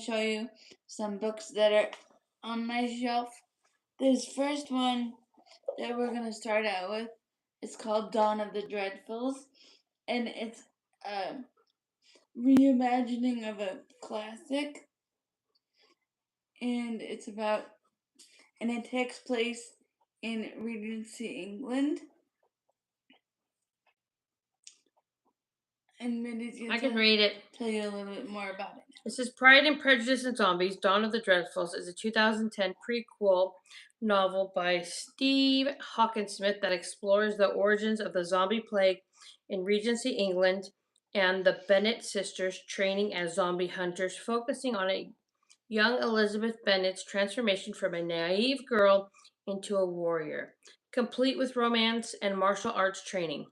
show you some books that are on my shelf. This first one that we're going to start out with is called Dawn of the Dreadfuls, and it's a reimagining of a classic, and it takes place in Regency, England. And I can read it. Tell you a little bit more about it. This is Pride and Prejudice and Zombies, Dawn of the Dreadfuls is a 2010 prequel novel by Steve Hockensmith that explores the origins of the zombie plague in Regency, England, and the Bennet sisters training as zombie hunters, focusing on a young Elizabeth Bennet's transformation from a naive girl into a warrior, complete with romance and martial arts training.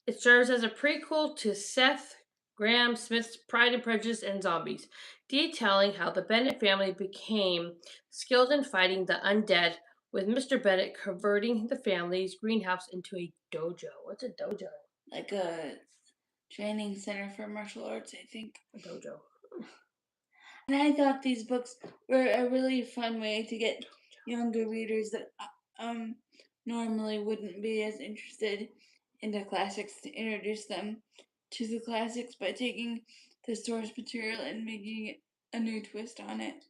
It serves as a prequel to Seth Graham Smith's Pride and Prejudice and Zombies, detailing how the Bennet family became skilled in fighting the undead, with Mr. Bennet converting the family's greenhouse into a dojo. What's a dojo? Like a training center for martial arts, I think. A dojo. And I thought these books were a really fun way to get younger readers that normally wouldn't be as interested in the classics to introduce them to the classics by taking the source material and making a new twist on it.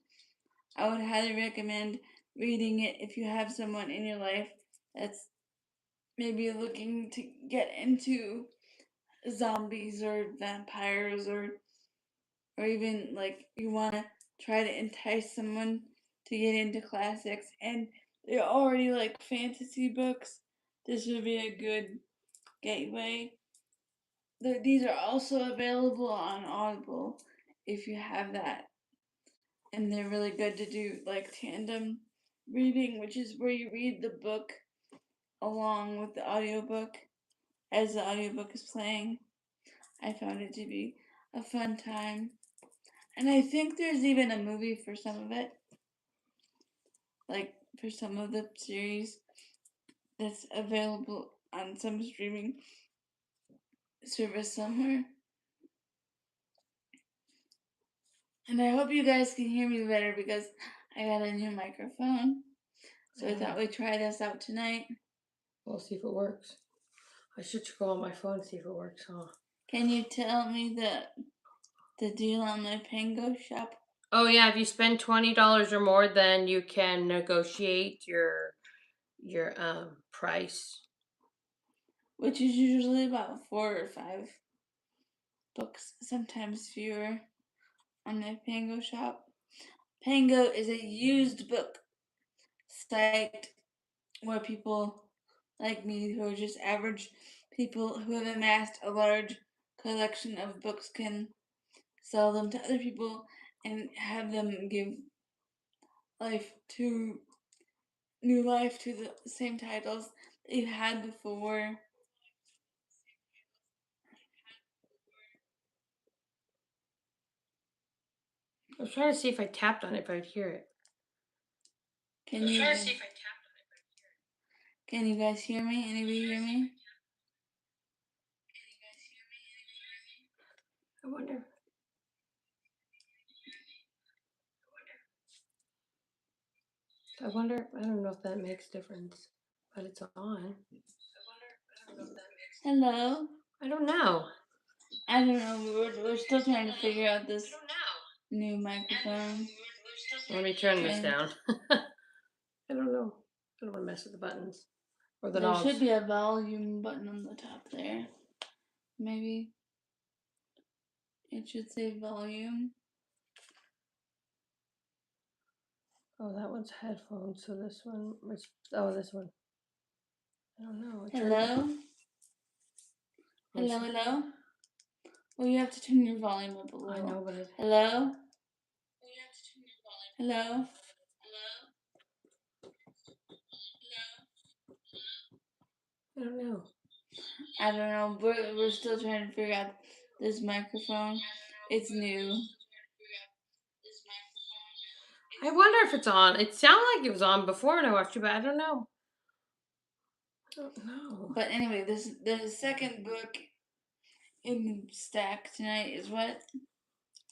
I would highly recommend reading it if you have someone in your life that's maybe looking to get into zombies or vampires, or even like you want to try to entice someone to get into classics and they already like fantasy books. This would be a good gateway. These are also available on Audible if you have that, and they're really good to do like tandem reading, which is where you read the book along with the audiobook as the audiobook is playing. I found it to be a fun time. And I think there's even a movie for some of it. Like for some of the series that's available on some streaming service somewhere. And I hope you guys can hear me better because I got a new microphone. So I thought we'd try this out tonight. We'll see if it works. I should go on my phone and see if it works, huh? Can you tell me the deal on my Pango shop? Oh yeah, if you spend $20 or more, then you can negotiate your price, which is usually about 4 or 5 books, sometimes fewer, on the Pango shop. Pango is a used book site where people like me, who are just average people who have amassed a large collection of books, can sell them to other people and have them give new life to the same titles that you had before. I was trying to see if I tapped on it, if I'd hear it. Can you guys hear me? Anybody hear me? I wonder. I don't know if that makes a difference, but it's on. Hello? I don't know. I don't know. We're still trying to figure out this new microphone. Let me turn this down. I don't know. I don't want to mess with the buttons or the knobs. There should be a volume button on the top there. Maybe it should say volume. Oh, that one's headphones. So this one was. Oh, this one. I don't know. Hello? Hello, hello? Well, you have to turn your volume up a little. I know, but hello? Hello? I don't know. I don't know. We're still trying to figure out this microphone. It's new. I wonder if it's on. It sounded like it was on before when I watched it, but I don't know. I don't know. But anyway, the second book in the stack tonight is what?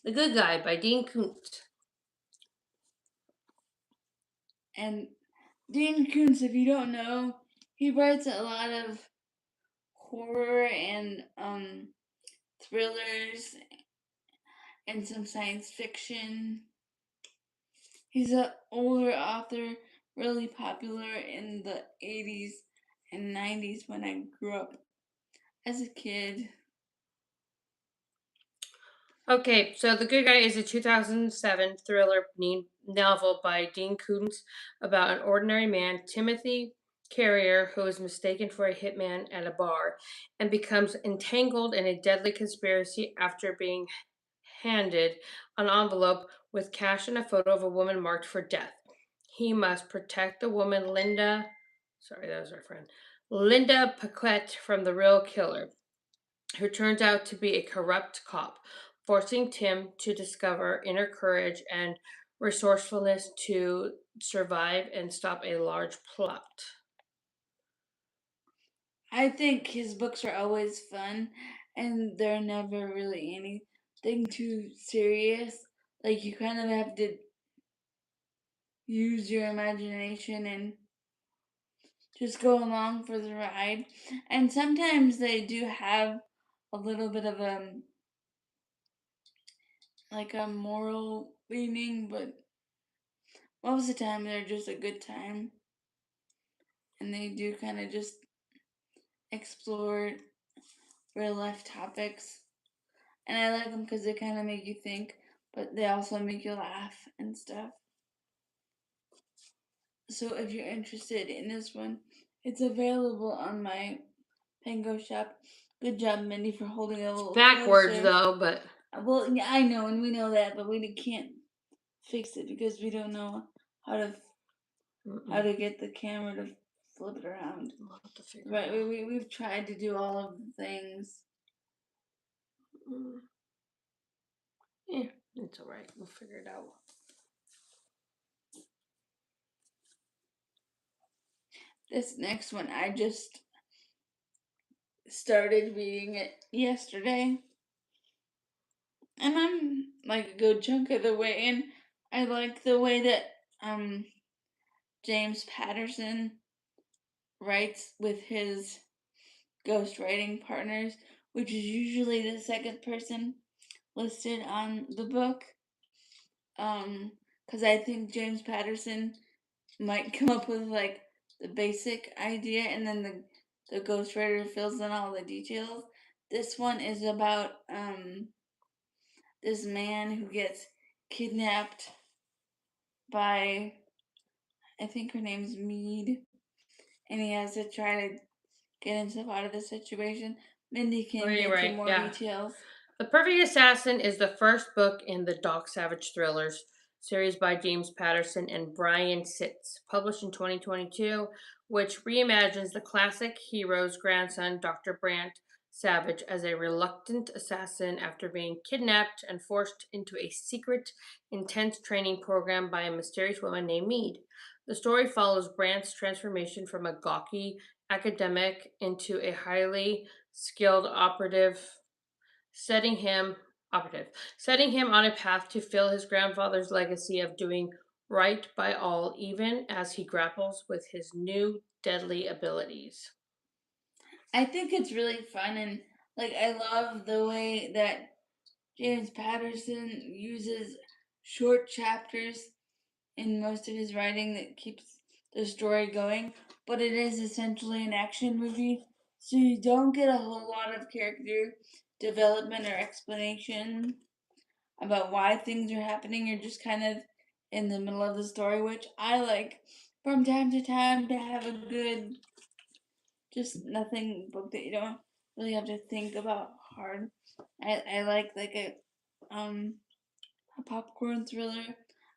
The Good Guy by Dean Koontz. And Dean Koontz, if you don't know, he writes a lot of horror and thrillers and some science fiction. He's an older author, really popular in the 80s and 90s when I grew up as a kid. Okay, so The Good Guy is a 2007 thriller novel by Dean Koontz about an ordinary man, Timothy Carrier, who is mistaken for a hitman at a bar and becomes entangled in a deadly conspiracy after being handed an envelope with cash and a photo of a woman marked for death. He must protect the woman sorry, that was our friend, Linda Paquette from the real killer, who turns out to be a corrupt cop, forcing Tim to discover inner courage and resourcefulness to survive and stop a large plot. I think his books are always fun and they're never really anything too serious. Like you kind of have to use your imagination and just go along for the ride. And sometimes they do have a little bit of like a moral leaning, but most of the time they're just a good time. And they do kind of just explore real life topics. And I like them because they kind of make you think, but they also make you laugh and stuff. So if you're interested in this one, it's available on my Pango shop. Good job, Mindy, for holding it a little Backwards closer. though, but Well, yeah, I know, and we know that, but we can't fix it because we don't know how to get the camera to flip it around. we'll have to figure Right, it out. we've tried to do all of the things. Yeah, it's all right. We'll figure it out. This next one, I just started reading it yesterday, and I'm like a good chunk of the way in. I like the way that James Patterson writes with his ghostwriting partners, which is usually the second person listed on the book. Because I think James Patterson might come up with like the basic idea, and then the ghostwriter fills in all the details. This one is about this man who gets kidnapped by, I think her name's Mead, and he has to try to get himself out of the situation. Mindy can get Right, you more yeah. details. The Perfect Assassin is the first book in the Doc Savage Thrillers series by James Patterson and Brian Sitz, published in 2022, which reimagines the classic hero's grandson, Dr. Brandt Savage, as a reluctant assassin after being kidnapped and forced into a secret, intense training program by a mysterious woman named Mead. The story follows Brandt's transformation from a gawky academic into a highly skilled setting him setting him on a path to fill his grandfather's legacy of doing right by all, even as he grapples with his new deadly abilities. I think it's really fun, and like I love the way that James Patterson uses short chapters in most of his writing that keeps the story going, but it is essentially an action movie, so you don't get a whole lot of character development or explanation about why things are happening. You're just kind of in the middle of the story, which I like from time to time to have a good, just nothing book that you don't really have to think about hard. I like um a popcorn thriller.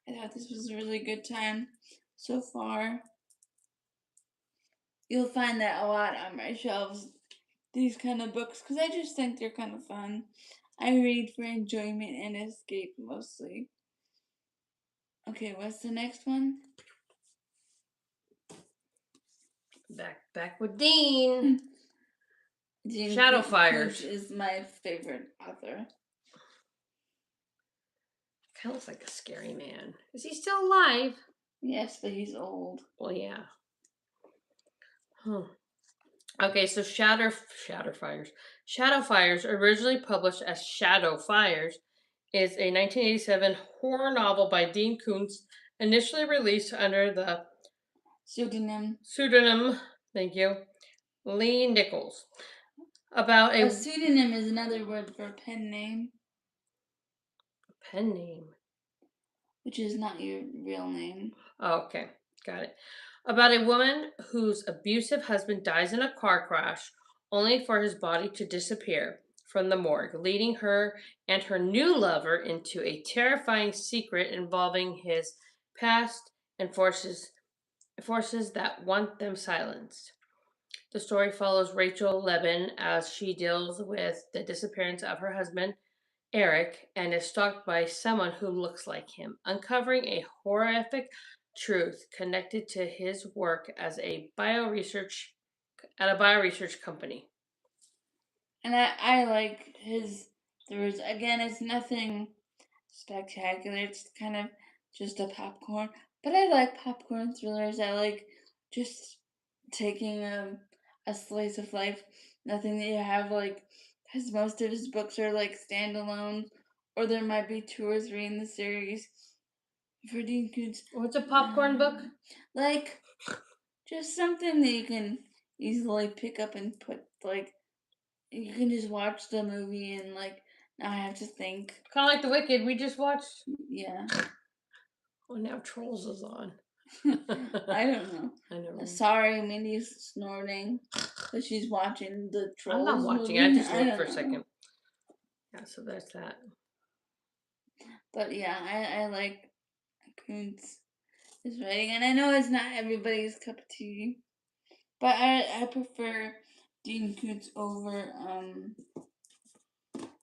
I thought this was a really good time so far. You'll find that a lot on my shelves, these kind of books, because I just think they're kind of fun. I read for enjoyment and escape mostly. Okay, what's the next one? Back with Dean. Dean Shadow Koontz Fires. is my favorite author. Kind of looks like a scary man. Is he still alive? Yes, but he's old. Well, yeah. Hmm. Okay, so Shadow Fires, originally published as Shadow Fires, is a 1987 horror novel by Dean Koontz, initially released under the Pseudonym. pseudonym, thank you, Lee Nichols, about A a pseudonym is another word for a pen name, pen name. which is not your real name. Oh, okay, got it. About a woman whose abusive husband dies in a car crash, only for his body to disappear from the morgue, leading her and her new lover into a terrifying secret involving his past and forces that want them silenced. The story follows Rachel Levin as she deals with the disappearance of her husband, Eric, and is stalked by someone who looks like him, uncovering a horrific truth connected to his work as a bioresearch company. And I like his there's again it's nothing spectacular. It's kind of just a popcorn. But I like popcorn thrillers. I like just taking a slice of life. Nothing that you have like because most of his books are like standalone, or there might be two or three in the series. For Dean Koontz, What's a popcorn book? like just something that you can easily pick up and put like you can just watch the movie and like not have to think. Kind of like The Wicked we just watched. Yeah. Oh, now Trolls is on. I don't know. I know. Sorry, Mindy's snorting, but she's watching the I'm not Trolls watching. movie. I just I looked for don't a know. second. Yeah, so there's that. But yeah, I like Koontz is writing, and I know it's not everybody's cup of tea, but I prefer Dean Koontz over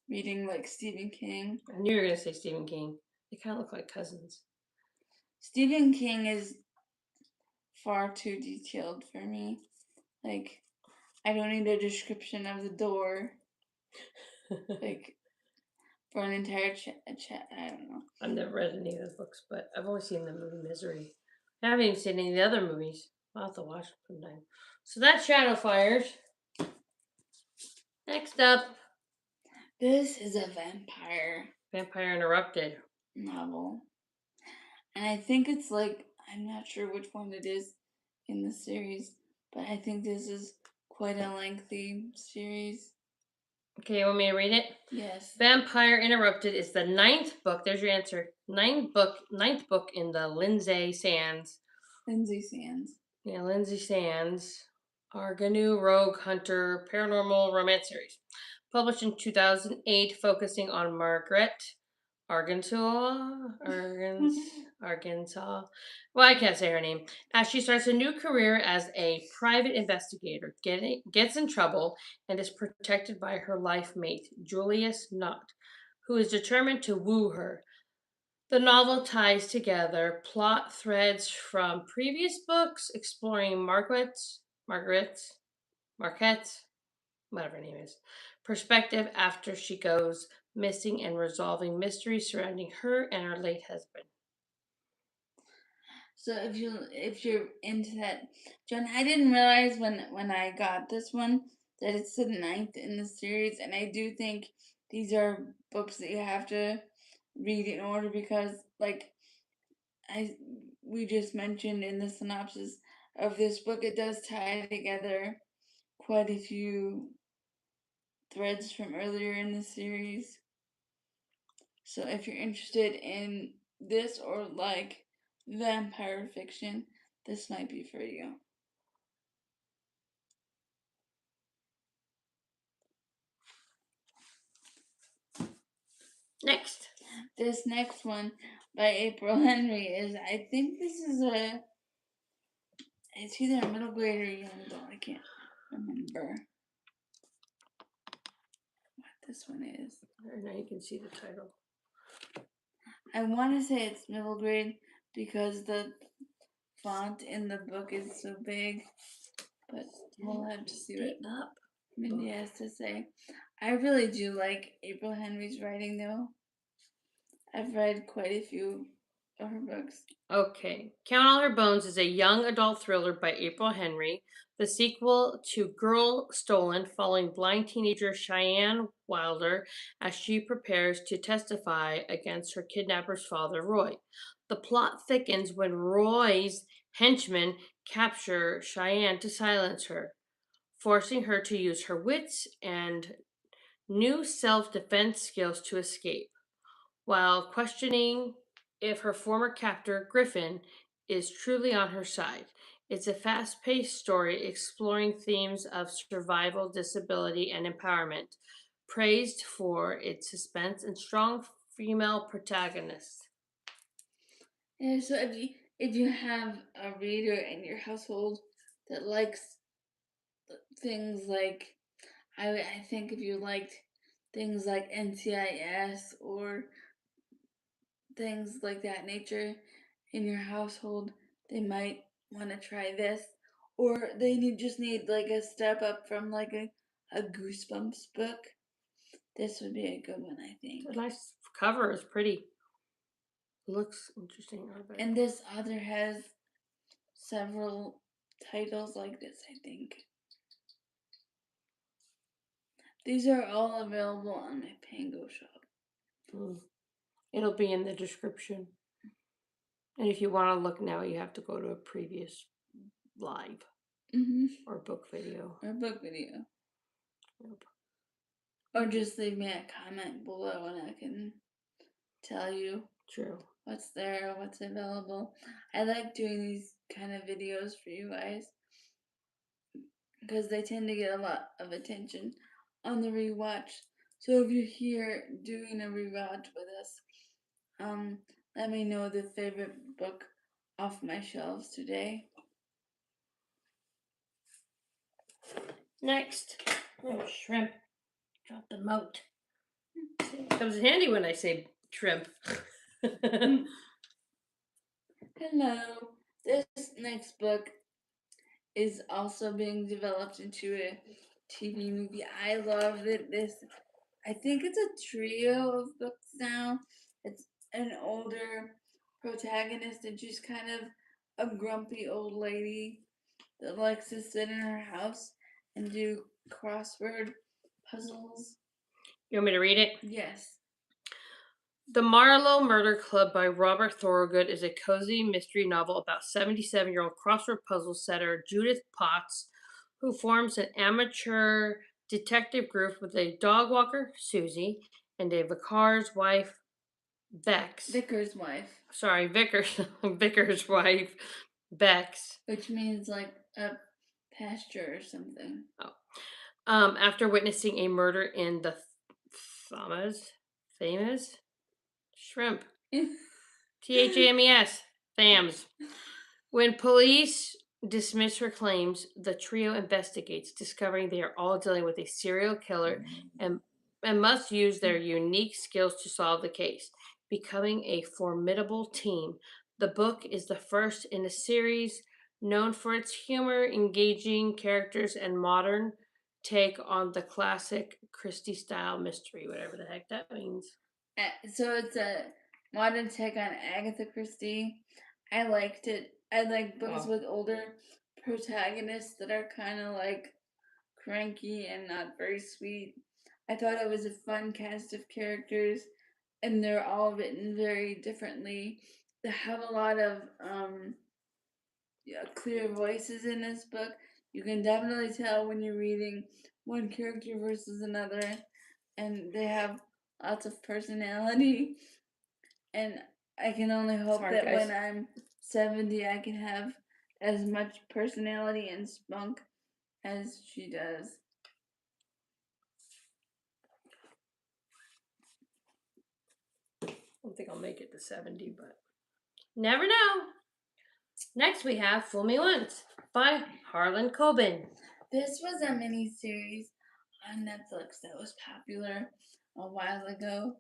reading like Stephen King. I knew you were gonna say Stephen King. They kind of look like cousins. Stephen King is far too detailed for me. Like, I don't need a description of the door. Like, for an entire chat. I don't know. I've never read any of those books, but I've only seen the movie Misery. I haven't even seen any of the other movies. I'll have to watch them sometime. So that's Shadow Fires. Next up, This is a vampire Vampire Interrupted. novel. And I think it's like, I'm not sure which one it is in the series, but I think this is quite a lengthy series. Okay, you want me to read it? Yes. Vampire Interrupted is the ninth book. There's your answer. Ninth book in the Lynsay Sands. Lynsay Sands. Yeah, Lynsay Sands. Our GNU Rogue Hunter paranormal romance series. Published in 2008, focusing on Margaret, Arkansas. Well, I can't say her name. As she starts a new career as a private investigator, gets in trouble and is protected by her life mate, Julius Knott, who is determined to woo her. The novel ties together plot threads from previous books exploring Marquette, whatever her name is, perspective after she goes missing and resolving mysteries surrounding her and her late husband. So if you're into that, John, I didn't realize when I got this one that it's the ninth in the series, and I do think these are books that you have to read in order because like I we just mentioned in the synopsis of this book, it does tie together quite a few threads from earlier in the series. So if you're interested in this or like vampire fiction, this might be for you. Next. This next one by April Henry is, I think this is it's either a middle grade or young adult. I can't remember what this one is. Now you can see the title. I want to say it's middle grade because the font in the book is so big, but we'll have to see what Mindy has to say. I really do like April Henry's writing though. I've read quite a few of her books. Okay. Count All Her Bones is a young adult thriller by April Henry, the sequel to Girl Stolen, following blind teenager Cheyenne Wilder as she prepares to testify against her kidnapper's father, Roy. The plot thickens when Roy's henchmen capture Cheyenne to silence her, forcing her to use her wits and new self defense skills to escape, while questioning if her former captor, Griffin, is truly on her side. It's a fast paced story exploring themes of survival, disability, and empowerment, praised for its suspense and strong female protagonists. Yeah, so if you have a reader in your household that likes things like, I think if you liked things like NCIS or things like that nature in your household, they might want to try this, or they just need like a step up from like a Goosebumps book. This would be a good one, I think. The nice cover is pretty. Looks interesting. And this author has several titles like this, I think. These are all available on my Pango shop. It'll be in the description. And if you want to look now, you have to go to a previous live or book video. Yep. Or just leave me a comment below and I can tell you what's there, what's available. I like doing these kind of videos for you guys because they tend to get a lot of attention on the rewatch. So if you're here doing a rewatch with us, let me know the favorite book off my shelves today. Next, shrimp. Drop the moat. It comes in handy when I say shrimp. Hello. This next book is also being developed into a TV movie. I love it. I think it's a trio of books now. It's an older protagonist and she's kind of a grumpy old lady that likes to sit in her house and do crossword puzzles. You want me to read it? Yes. The Marlow Murder Club by Robert Thorogood is a cozy mystery novel about 77-year-old crossword puzzle setter Judith Potts, who forms an amateur detective group with a dog walker, Susie, and a vicar's wife, Bex. Vicar's wife. Sorry, Vicar's wife, Bex. Which means like a pasture or something. Oh. After witnessing a murder in the Thames? Shrimp. THAMES. Thams. When police dismiss her claims, the trio investigates, discovering they are all dealing with a serial killer and must use their unique skills to solve the case, becoming a formidable team. The book is the first in a series known for its humor, engaging characters, and modern take on the classic Christie style mystery, whatever the heck that means. So it's a modern take on Agatha Christie. I liked it. I like books with older protagonists that are kind of like cranky and not very sweet. I thought it was a fun cast of characters, and they're all written very differently. They have a lot of clear voices in this book. You can definitely tell when you're reading one character versus another, and they have lots of personality. And I can only hope that when I'm 70, I can have as much personality and spunk as she does. I don't think I'll make it to 70, but never know. Next we have Fool Me Once by Harlan Coben. This was a mini-series on Netflix that was popular a while ago.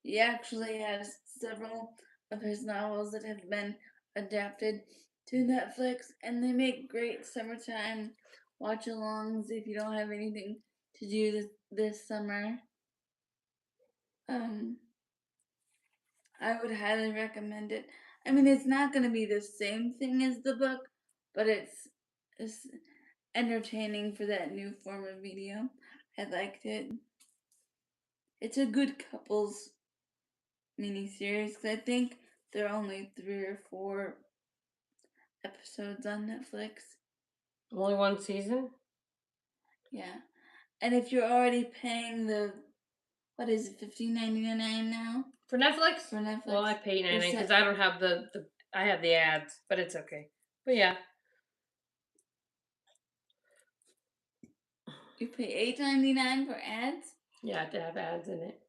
He actually has several of his novels that have been adapted to Netflix, and they make great summertime watch-alongs if you don't have anything to do this summer. I would highly recommend it. I mean, it's not going to be the same thing as the book, but it's entertaining for that new form of medium. I liked it. It's a good couples miniseries because I think there are only 3 or 4 episodes on Netflix. Only one season? Yeah. And if you're already paying the, what is it, $15.99 now? For Netflix? For Netflix. Well, I pay $9 because I don't have I have the ads, but it's okay. But yeah. You pay $8.99 for ads? Yeah, to have ads in it.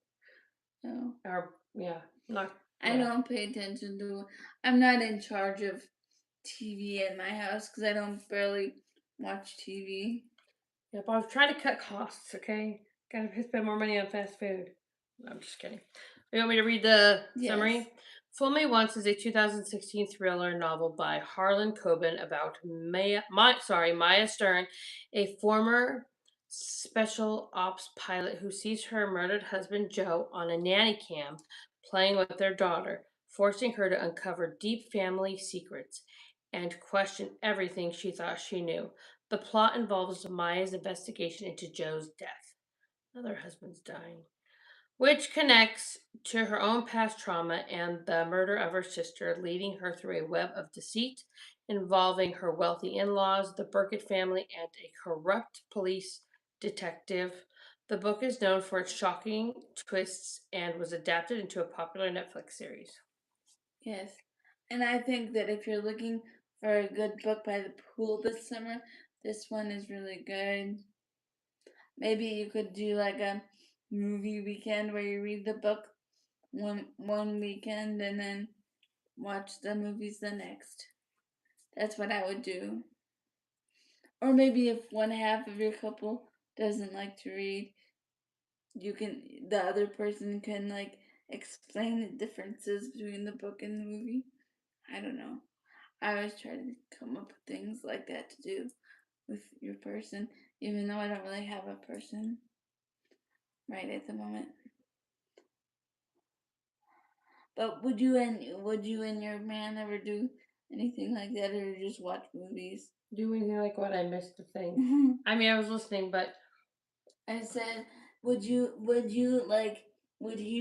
No. Or, yeah. Not. I don't pay attention to it. I'm not in charge of TV at my house because I don't barely watch TV. Yeah, but I was trying to cut costs, okay? Gotta spend more money on fast food. No, I'm just kidding. You want me to read the summary? Fool Me Once is a 2016 thriller novel by Harlan Coben about Maya Stern, a former special ops pilot who sees her murdered husband Joe on a nanny cam playing with their daughter, forcing her to uncover deep family secrets and question everything she thought she knew. The plot involves Maya's investigation into Joe's death. Another husband's dying, which connects to her own past trauma and the murder of her sister, leading her through a web of deceit involving her wealthy in laws, the Burkett family, and a corrupt police detective. The book is known for its shocking twists and was adapted into a popular Netflix series. Yes. And I think that if you're looking for a good book by the pool this summer, this one is really good. Maybe you could do like a movie weekend where you read the book one weekend and then watch the movies the next. That's what I would do. Or maybe if one half of your couple doesn't like to read, the other person can like explain the differences between the book and the movie. I don't know. I always try to come up with things like that to do with your person, even though I don't really have a person right at the moment. But would you and your man ever do anything like that, or just watch movies? Do anything like what? I missed the thing. I mean, I was listening, but I said, would he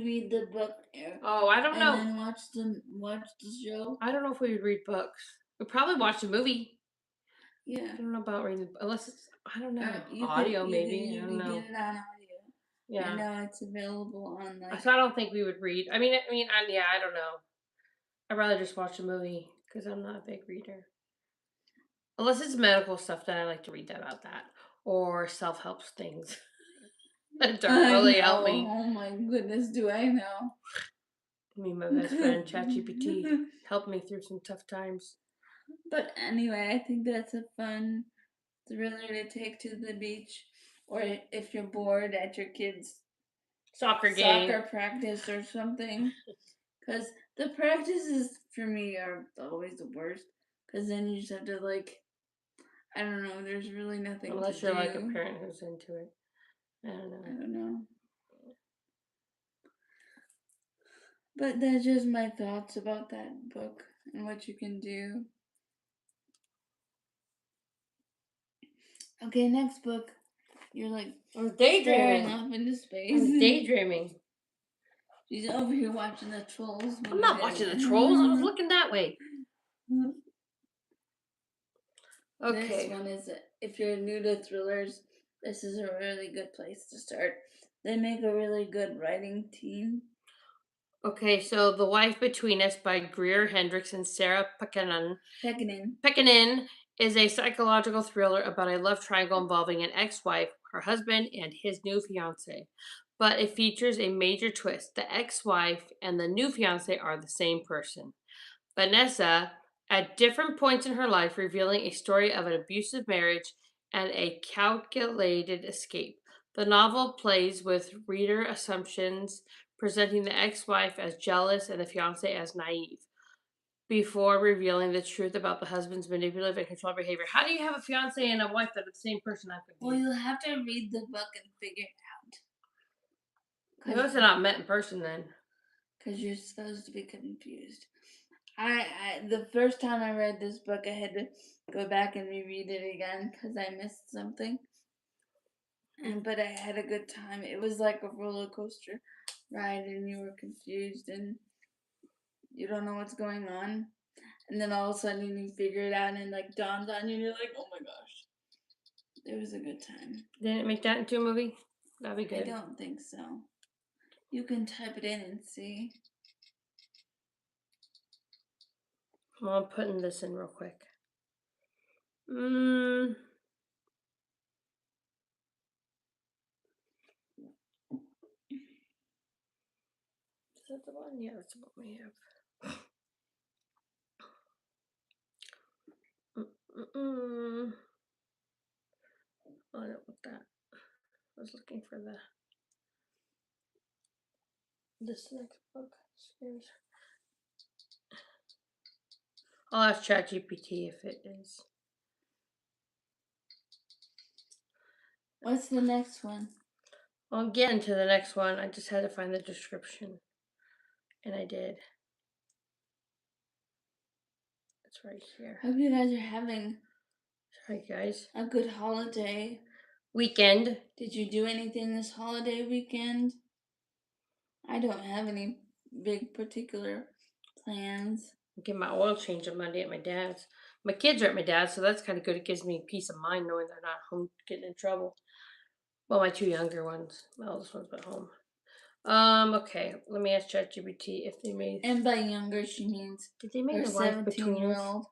read the book? Oh, I don't know. And then watch the show. I don't know if we would read books. We'd probably watch a movie. Yeah. I don't know about reading, unless it's, I don't know, audio maybe. You I don't know. get it on audio. Yeah. I know it's available on like. So I don't think we would read. I don't know. I'd rather just watch a movie because I'm not a big reader. Unless it's medical stuff, then I like to read about that or self-help things that don't really help me. Oh my goodness, do I know? Me and my best friend ChatGPT helped me through some tough times. But anyway, I think that's a fun thriller to take to the beach, or if you're bored at your kids' soccer practice or something. Because the practices for me are always the worst. Because then you just have to I don't know. There's really nothing. Unless you're like a parent who's into it. I don't know. But that's just my thoughts about that book and what you can do. Okay, next book. You're like daydreaming off into space. I'm daydreaming. She's over here watching the Trolls. I'm not watching the Trolls. I was looking that way. Okay. This one is, if you're new to thrillers, this is a really good place to start. They make a really good writing team. Okay, so The Wife Between Us by Greer, Hendricks, and Sarah Pekkanen is a psychological thriller about a love triangle involving an ex-wife, her husband, and his new fiance. But it features a major twist. The ex-wife and the new fiance are the same person. Vanessa, at different points in her life, revealing a story of an abusive marriage and a calculated escape. The novel plays with reader assumptions, presenting the ex-wife as jealous and the fiance as naive, before revealing the truth about the husband's manipulative and controlling behavior. How do you have a fiance and a wife that are the same person? Well, you'll have to read the book and figure it out. They must have not met in person then. Because you're supposed to be confused. The first time I read this book, I had to go back and reread it again because I missed something. But I had a good time. It was like a roller coaster ride, and you were confused and you don't know what's going on, and then all of a sudden you figure it out and it like dawns on you, and you're like, oh my gosh, it was a good time. Didn't make that into a movie? That'd be I good. don't think so. You can type it in and see. Well, I'm putting this in real quick. Is that the one? Yeah, that's what we have. Oh, I don't want that. I was looking for this next book. I'll ask ChatGPT if it is. What's the next one? Well, I'm getting to the next one. I just had to find the description. And I did. It's right here. Hope you guys are having Sorry, guys. a good holiday weekend. Did you do anything this holiday weekend? I don't have any big particular plans. Get my oil change on Monday at my dad's. My kids are at my dad's, so that's kind of good. It gives me peace of mind knowing they're not home getting in trouble. Well, my two younger ones. My oldest one's at home. Okay. Let me ask ChatGPT if they made. And by younger, she means did they make her the wife between us? 17-year-old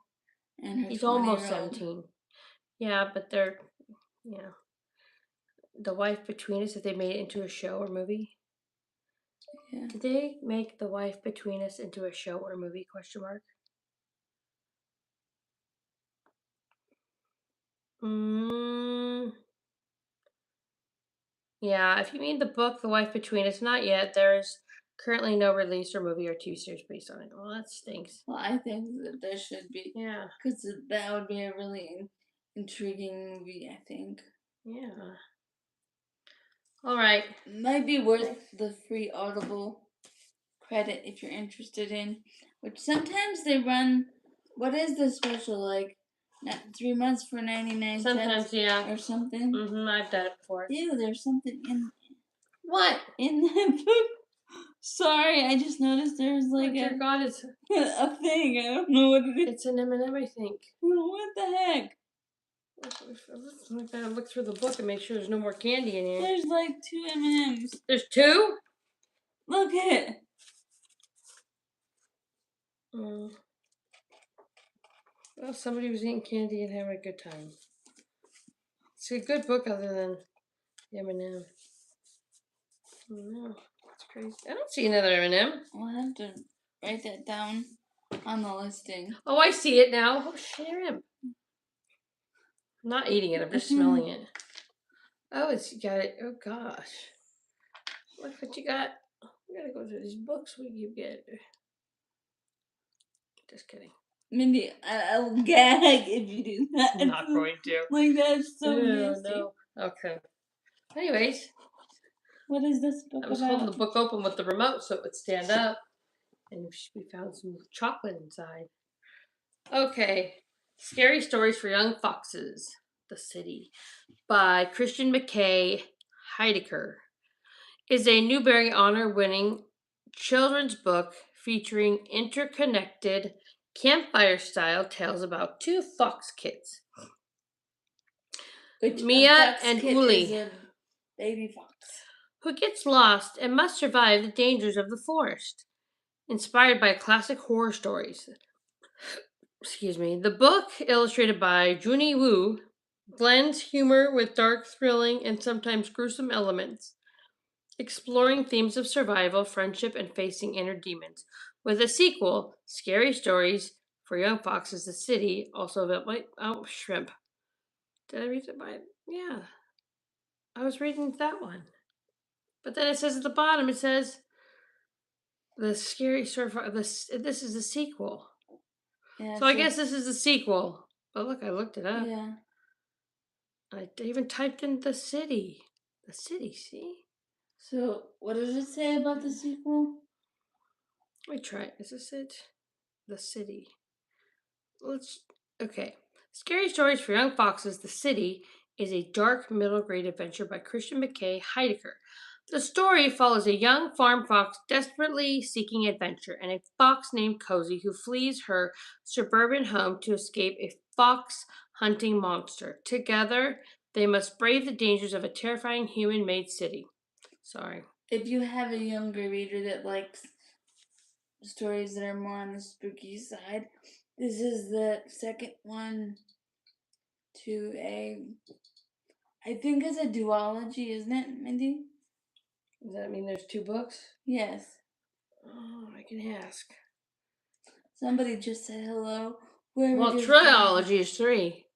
and her He's 20-year-old. almost 17. Yeah, but they're, the wife between us. If they made it into a show or movie. Yeah. Did they make the wife between us into a show or movie? Question mark. Yeah, if you mean the book, The Wife Between Us, not yet. There's currently no release or movie or TV series based on it. Well, that stinks. Well, I think that there should be. Yeah. Because that would be a really intriguing movie, I think. Yeah. All right. Might be worth the free Audible credit if you're interested in. Which sometimes they run. What is the special like? 3 months for 99 Sometimes, cents yeah. or something. I've done it before. Ew, there's something in. What? In that book. Sorry, I just noticed there's like dear God, it's a thing. I don't know what it is. It's an M&M, I think. What the heck? I gotta look through the book and make sure there's no more candy in here. There's like 2 M&Ms. There's 2? Look it. Well, somebody was eating candy and having a good time. It's a good book other than the M&M. No, that's crazy. I don't see another M&M. I'll have to write that down on the listing. Oh, I see it now. Oh, share him. I'm not eating it. I'm just smelling it. Oh, you got it. Oh, gosh. Look what you got. We gotta go through these books you get. Just kidding. Mindy, I'll gag if you do that. I'm not going to. Like, that's so nasty. No. Okay. Anyways. What is this book I was about? holding the book open with the remote so it would stand up. And we found some chocolate inside. Okay. Scary Stories for Young Foxes. The City. By Christian McKay Heidicker. Is a Newbery Honor-winning children's book featuring interconnected campfire-style tales about 2 fox kids. Mia and Uli, baby fox, who gets lost and must survive the dangers of the forest. Inspired by classic horror stories. Excuse me. The book, illustrated by Junie Wu, blends humor with dark, thrilling, and sometimes gruesome elements, exploring themes of survival, friendship, and facing inner demons. With a sequel, Scary Stories for Young Foxes, The City, also available. Oh, shrimp. Did I read it by? Yeah. I was reading that one. But then it says at the bottom, it says, The Scary Story for this is the sequel. Yeah, so I guess this is the sequel. But look, I looked it up. Yeah. I even typed in The City. The City, see? So, what does it say about the sequel? Let me try it. Is this it? The City. Okay. Scary Stories for Young Foxes, The City is a dark middle grade adventure by Christian McKay Heidicker. The story follows a young farm fox desperately seeking adventure and a fox named Cozy who flees her suburban home to escape a fox hunting monster. Together, they must brave the dangers of a terrifying human made city. Sorry. If you have a younger reader that likes stories that are more on the spooky side, this is the second one to I think it's a duology, isn't it, Mindy? Does that mean there's 2 books? Yes. Oh, I can ask. Somebody just said hello. Well, trilogy is 3.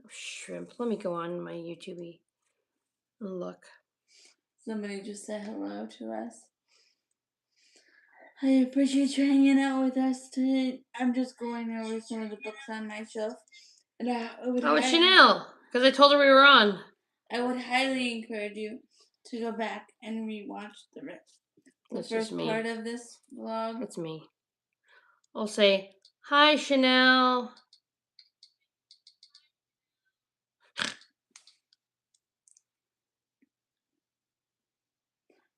Oh, shrimp. Let me go on my YouTube and look. Somebody just said hello to us. I appreciate you hanging out with us today. I'm just going over some of the books on my shelf. And It's Chanel, because I told her we were on. I would highly encourage you to go back and rewatch the first part of this vlog. It's me. I'll say, hi, Chanel.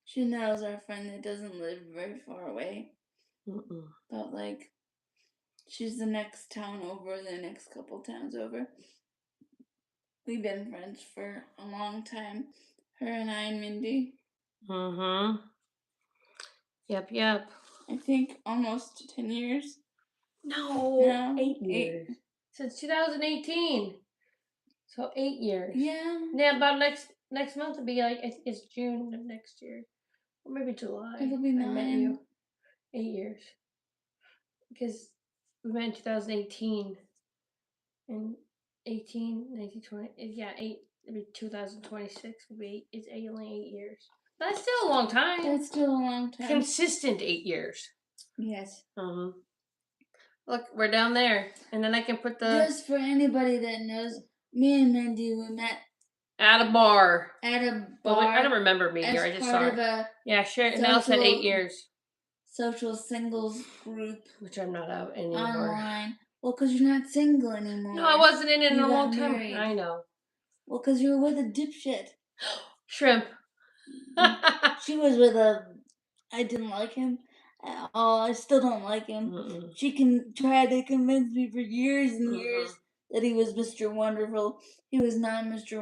Chanel's our friend that doesn't live very far away. But she's the next town over, the next couple towns over. We've been friends for a long time. Her and I and Mindy. Yep. I think almost 10 years. No, 8 years. Since 2018. So 8 years. Yeah. Yeah, about next month will be I think it's June of next year. Or maybe July. It'll be 9. I met you. 8 years. Because we met in 2018. And 18, 19, 20. Yeah, 8. It'll be 2026. It's only 8 years. That's still a long time. That's still a long time. Consistent 8 years. Yes. Look, we're down there. And then I can put the... Just for anybody that knows, me and Mindy, we met... At a bar. Well, I don't remember meeting her. I just saw her. Yeah, sure. And Nell said 8 years. Social singles group. Which I'm not out anymore. Online. Well, because you're not single anymore. No, I wasn't in it in a long time. I know. Well, because you were with a dipshit. Shrimp. She was with I didn't like him at all. I still don't like him. She can try to convince me for years and years that he was Mr. Wonderful. He was not Mr.